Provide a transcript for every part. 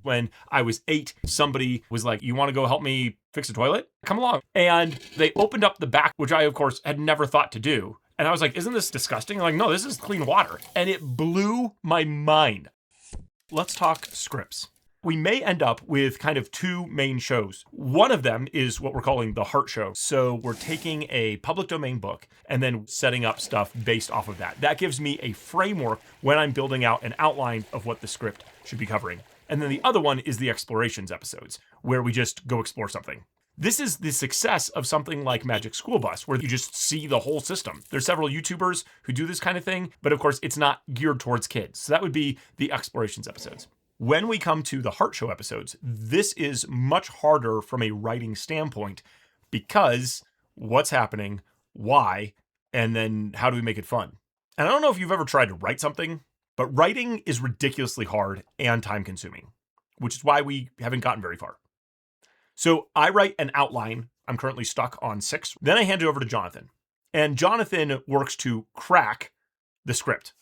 When I was 8, somebody was like, you want to go help me fix a toilet? Come along. And they opened up the back, which I, of course, had never thought to do. And I was like, isn't this disgusting? Like, no, this is clean water. And it blew my mind. Let's talk scripts. We may end up with kind of 2 main shows. One of them is what we're calling the Heart Show. So we're taking a public domain book and then setting up stuff based off of that. That gives me a framework when I'm building out an outline of what the script should be covering. And then the other one is the explorations episodes, where we just go explore something. This is the success of something like Magic School Bus, where you just see the whole system. There's several YouTubers who do this kind of thing, but of course it's not geared towards kids. So that would be the explorations episodes. When we come to the Heart Show episodes, this is much harder from a writing standpoint because what's happening, why, and then how do we make it fun? And I don't know if you've ever tried to write something, but writing is ridiculously hard and time consuming, which is why we haven't gotten very far. So I write an outline. I'm currently stuck on 6. Then I hand it over to Jonathan. And Jonathan works to crack the script,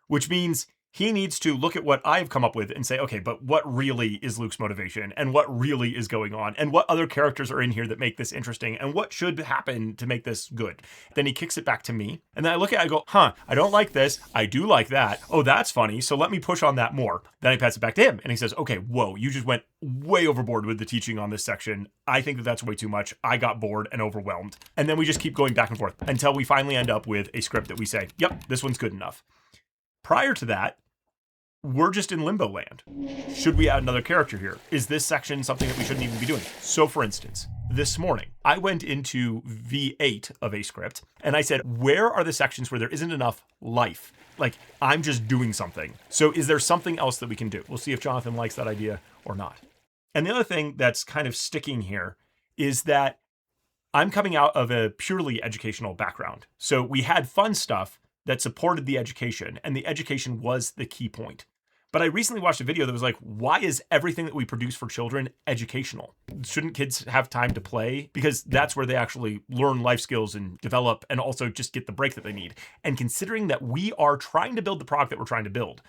which means he needs to look at what I've come up with and say, okay, but what really is Luke's motivation and what really is going on and what other characters are in here that make this interesting and what should happen to make this good. Then he kicks it back to me. And then I look at it, I go, I don't like this. I do like that. Oh, that's funny. So let me push on that more. Then I pass it back to him and he says, okay, whoa, you just went way overboard with the teaching on this section. I think that that's way too much. I got bored and overwhelmed. And then we just keep going back and forth until we finally end up with a script that we say, yep, this one's good enough. Prior to that, we're just in limbo land. Should we add another character here? Is this section something that we shouldn't even be doing? So for instance, this morning, I went into V8 of a script and I said, where are the sections where there isn't enough life? Like, I'm just doing something. So is there something else that we can do? We'll see if Jonathan likes that idea or not. And the other thing that's kind of sticking here is that I'm coming out of a purely educational background. So we had fun stuff that supported the education, and the education was the key point. But I recently watched a video that was like, why is everything that we produce for children educational? Shouldn't kids have time to play? Because that's where they actually learn life skills and develop and also just get the break that they need. And considering that we are trying to build the product that we're trying to build,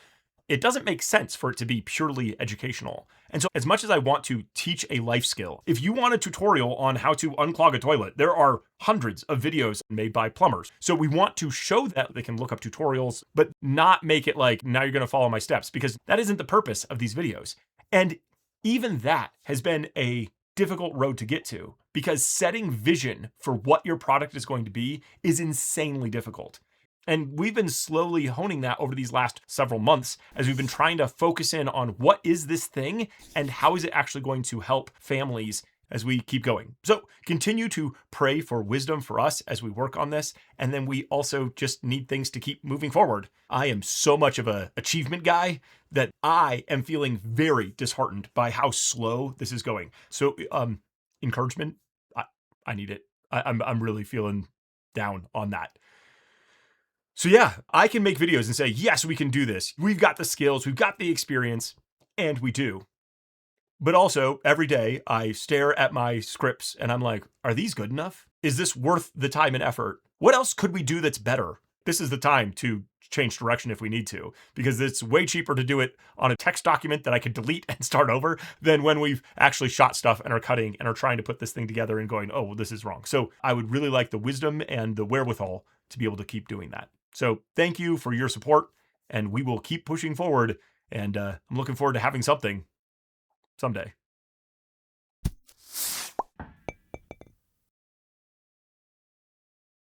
it doesn't make sense for it to be purely educational. And so as much as I want to teach a life skill, if you want a tutorial on how to unclog a toilet, there are hundreds of videos made by plumbers. So we want to show that they can look up tutorials, but not make it like, now you're going to follow my steps, because that isn't the purpose of these videos. And even that has been a difficult road to get to, because setting vision for what your product is going to be is insanely difficult. And we've been slowly honing that over these last several months as we've been trying to focus in on what is this thing and how is it actually going to help families as we keep going. So continue to pray for wisdom for us as we work on this. And then we also just need things to keep moving forward. I am so much of an achievement guy that I am feeling very disheartened by how slow this is going. So encouragement, I need it. I'm really feeling down on that. So yeah, I can make videos and say, yes, we can do this. We've got the skills, we've got the experience, and we do. But also, every day, I stare at my scripts and I'm like, are these good enough? Is this worth the time and effort? What else could we do that's better? This is the time to change direction if we need to, because it's way cheaper to do it on a text document that I could delete and start over than when we've actually shot stuff and are cutting and are trying to put this thing together and going, oh, well, this is wrong. So I would really like the wisdom and the wherewithal to be able to keep doing that. So thank you for your support, and we will keep pushing forward. And I'm looking forward to having something someday.